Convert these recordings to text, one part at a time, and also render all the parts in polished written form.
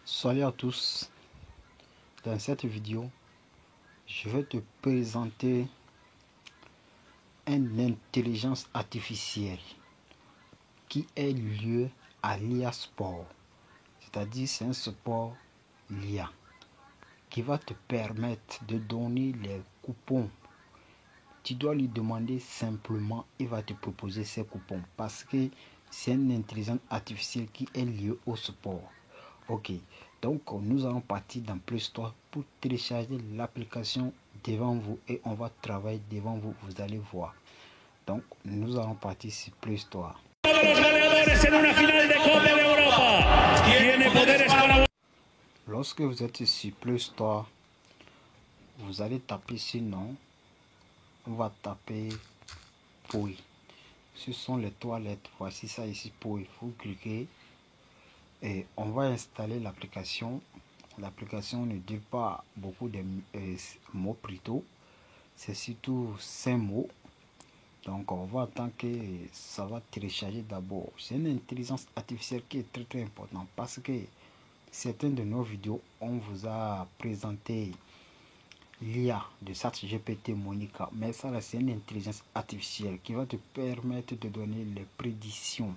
Salut à tous, dans cette vidéo, je vais te présenter une intelligence artificielle qui est liée à l'IA Sport. C'est-à-dire c'est un sport l'IA qui va te permettre de donner les coupons. Tu dois lui demander simplement, il va te proposer ces coupons parce que c'est une intelligence artificielle qui est liée au sport. Ok, donc nous allons partir dans Play Store pour télécharger l'application devant vous et on va travailler devant vous, vous allez voir. Donc nous allons partir sur Play Store. Lorsque vous êtes sur Play Store, vous allez taper sinon, on va taper Poi. Ce sont les toilettes, voici ça ici Poi. Vous cliquez et on va installer l'application. L'application ne dit pas beaucoup de mots plutôt. C'est surtout 5 mots. Donc on va attendre que ça va télécharger d'abord. C'est une intelligence artificielle qui est très importante parce que certaines de nos vidéos, on vous a présenté l'IA de ChatGPT Monica. Mais ça c'est une intelligence artificielle qui va te permettre de donner les prédictions.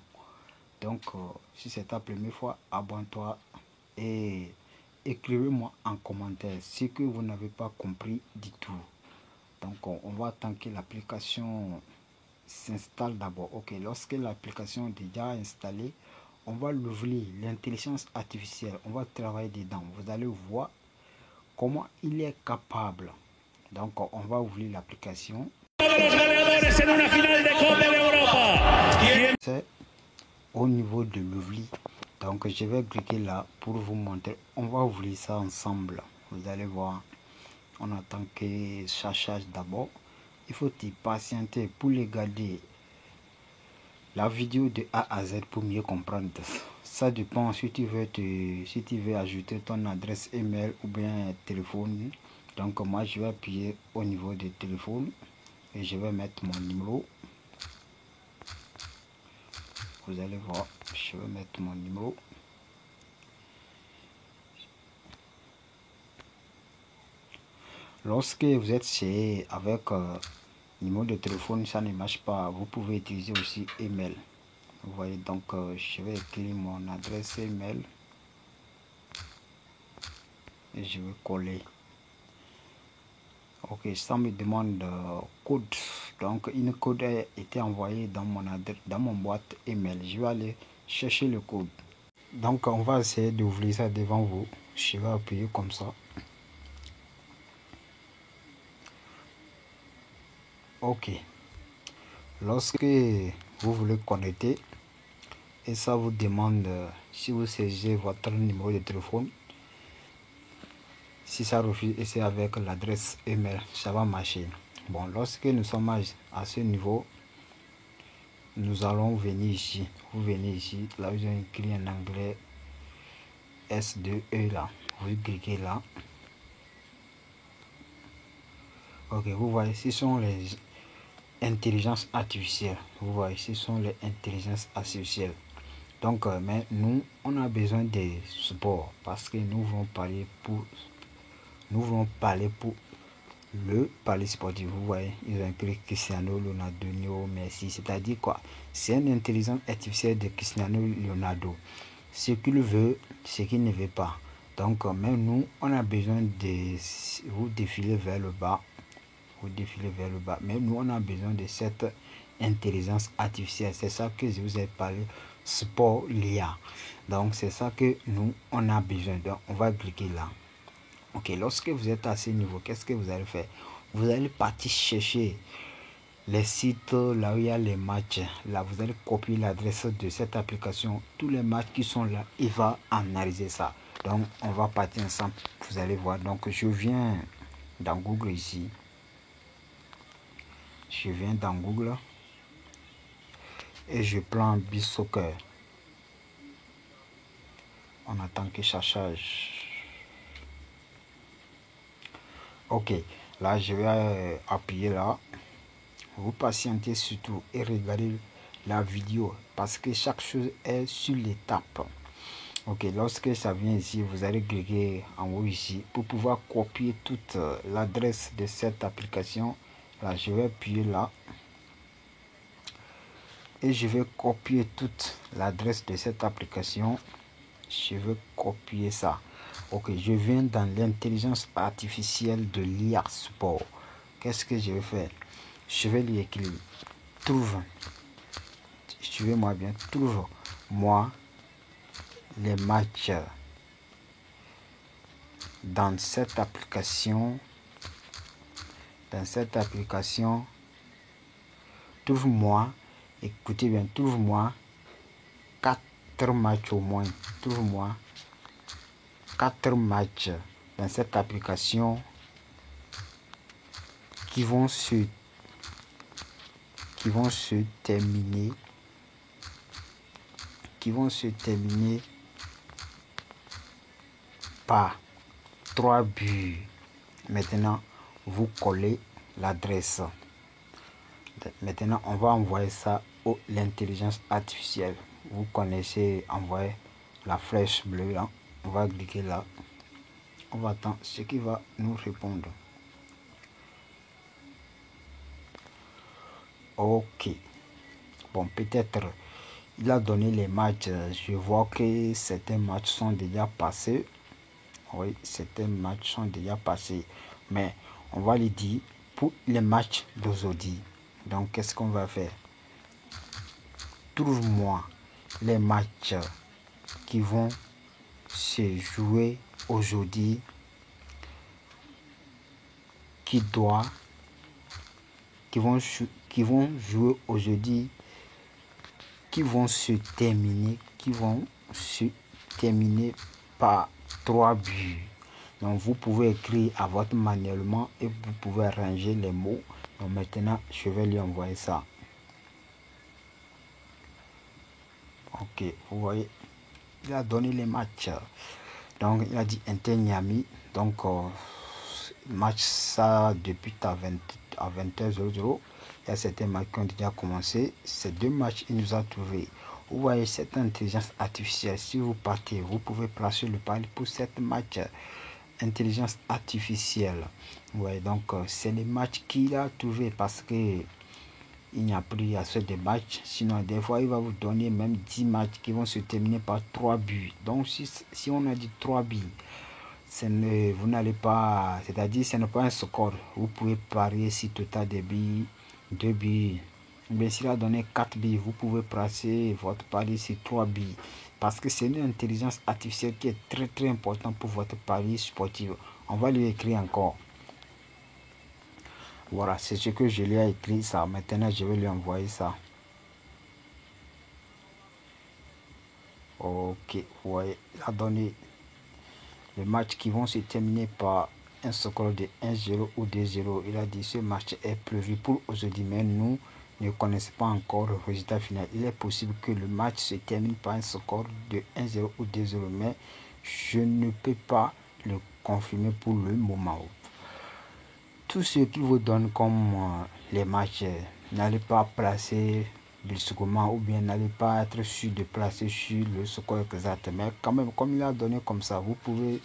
Donc si c'est ta première fois, abonne-toi et écrivez-moi en commentaire ce que vous n'avez pas compris du tout. Donc on va attendre que l'application s'installe d'abord. Ok, lorsque l'application est déjà installée, on va l'ouvrir, l'intelligence artificielle, on va travailler dedans. Vous allez voir comment il est capable. Donc on va ouvrir l'application. C'est au niveau de l'ouvrir. Donc je vais cliquer là pour vous montrer. On va ouvrir ça ensemble. Vous allez voir. On attend que ça charge d'abord. Il faut y patienter pour regarder la vidéo de A à Z pour mieux comprendre. Ça dépend si tu veux ajouter ton adresse email ou bien téléphone. Donc moi je vais appuyer au niveau du téléphone et je vais mettre mon numéro. Vous allez voir, je vais mettre mon numéro. Lorsque vous êtes chez avec numéro de téléphone, ça ne marche pas. Vous pouvez utiliser aussi email. Vous voyez, donc je vais écrire mon adresse email et je vais coller. Ok, ça me demande code. Donc une code a été envoyée dans mon boîte email. Je vais aller chercher le code. Donc on va essayer d'ouvrir ça devant vous. Je vais appuyer comme ça. Ok. Lorsque vous voulez connecter et ça vous demande si vous saisissez votre numéro de téléphone. Si ça refuse et c'est avec l'adresse email, ça va marcher. Bon, lorsque nous sommes à ce niveau, nous allons venir ici. Vous venez ici, là vous avez écrit en anglais S2E là. Vous cliquez là. Ok, vous voyez, ce sont les intelligences artificielles. Vous voyez, ce sont les intelligences artificielles. Donc, mais nous, on a besoin de support parce que nous voulons parler pour le palier sportif. Vous voyez, ils ont écrit Cristiano Ronaldo, Messi. C'est-à-dire quoi? C'est une intelligence artificielle de Cristiano Ronaldo. Ce qu'il veut, ce qu'il ne veut pas. Donc, même nous, on a besoin de vous défiler vers le bas. Vous défiler vers le bas. Mais nous, on a besoin de cette intelligence artificielle. C'est ça que je vous ai parlé. Sport l'IA. Donc, c'est ça que nous, on a besoin. Donc, on va cliquer là. Ok, lorsque vous êtes à ce niveau, qu'est-ce que vous allez faire? Vous allez partir chercher les sites là où il y a les matchs. Là, vous allez copier l'adresse de cette application. Tous les matchs qui sont là, il va analyser ça. Donc, on va partir ensemble. Vous allez voir. Donc, je viens dans Google ici. Je viens dans Google. Et je prends BeeSoccer. On attend que ça charge. Ok, là je vais appuyer là. Vous patientez surtout et regardez la vidéo parce que chaque chose est sur l'étape. Ok, lorsque ça vient ici, vous allez cliquer en haut ici pour pouvoir copier toute l'adresse de cette application. Là, je vais appuyer là et je vais copier toute l'adresse de cette application. Je vais copier ça. Ok, je viens dans l'intelligence artificielle de l'IA Support. Qu'est-ce que je vais faire? Je vais lui écrire trouve, suivez-moi bien, trouve-moi les matchs dans cette application. Trouve-moi, écoutez bien, trouve-moi 4 matchs au moins. Trouve-moi 4 matchs dans cette application qui vont se terminer par 3 buts. Maintenant, vous collez l'adresse. Maintenant, on va envoyer ça à l'intelligence artificielle. Vous connaissez envoyer la flèche bleue là. On va cliquer là. On va attendre ce qui va nous répondre. Ok. Bon, peut-être il a donné les matchs. Je vois que certains matchs sont déjà passés. Oui, certains matchs sont déjà passés. Mais on va lui dire pour les matchs d'aujourd'hui. Donc, qu'est-ce qu'on va faire? Trouve-moi les matchs qui vont se jouer aujourd'hui, qui vont jouer aujourd'hui, qui vont se terminer par 3 buts. Donc vous pouvez écrire à votre manuellement et vous pouvez arranger les mots. Donc maintenant je vais lui envoyer ça. Ok, vous voyez, il a donné les matchs. Donc il a dit Inter Miami. Donc match ça depuis à 20h00. Il y a certains matchs qui ont déjà commencé. Ces 2 matchs, il nous a trouvé. Vous voyez cette intelligence artificielle. Si vous partez, vous pouvez placer le pari pour cette match intelligence artificielle. Ouais, donc c'est les matchs qu'il a trouvé parce que il n'y a plus assez de matchs. Sinon, des fois, il va vous donner même 10 matchs qui vont se terminer par 3 buts. Donc, si on a dit 3 buts, vous n'allez pas, c'est-à-dire ce n'est pas un score. Vous pouvez parier si total des billes, 2 billes. Mais s'il a donné 4 billes, vous pouvez placer votre pari sur 3 billes. Parce que c'est une intelligence artificielle qui est très très importante pour votre pari sportif. On va lui écrire encore. Voilà, c'est ce que je lui ai écrit ça. Maintenant, je vais lui envoyer ça. Ok, ouais, il a donné les matchs qui vont se terminer par un score de 1-0 ou 2-0. Il a dit ce match est prévu pour aujourd'hui, mais nous ne connaissons pas encore le résultat final. Il est possible que le match se termine par un score de 1-0 ou 2-0, mais je ne peux pas le confirmer pour le moment. Tout ce qui vous donne comme les matchs, n'allez pas placer brusquement ou bien n'allez pas être sûr de placer sur le score exact. Mais quand même, comme il a donné comme ça, vous pouvez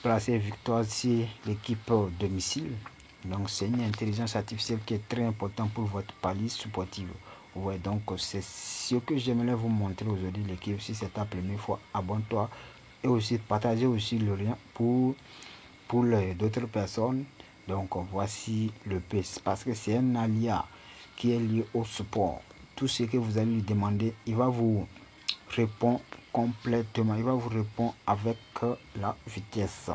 placer victoire sur l'équipe domicile. Donc c'est une intelligence artificielle qui est très importante pour votre pari sportif. Ouais, donc c'est ce que j'aimerais vous montrer aujourd'hui l'équipe. Si c'est ta première fois, abonne-toi et aussi partagez aussi le lien pour d'autres personnes. Donc voici le PES parce que c'est un alia qui est lié au support. Tout ce que vous allez lui demander, il va vous répondre complètement. Il va vous répondre avec la vitesse.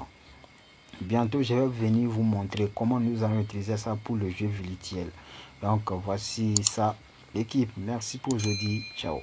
Bientôt, je vais venir vous montrer comment nous allons utiliser ça pour le jeu virtuel. Donc voici ça l'équipe. Merci pour aujourd'hui. Ciao.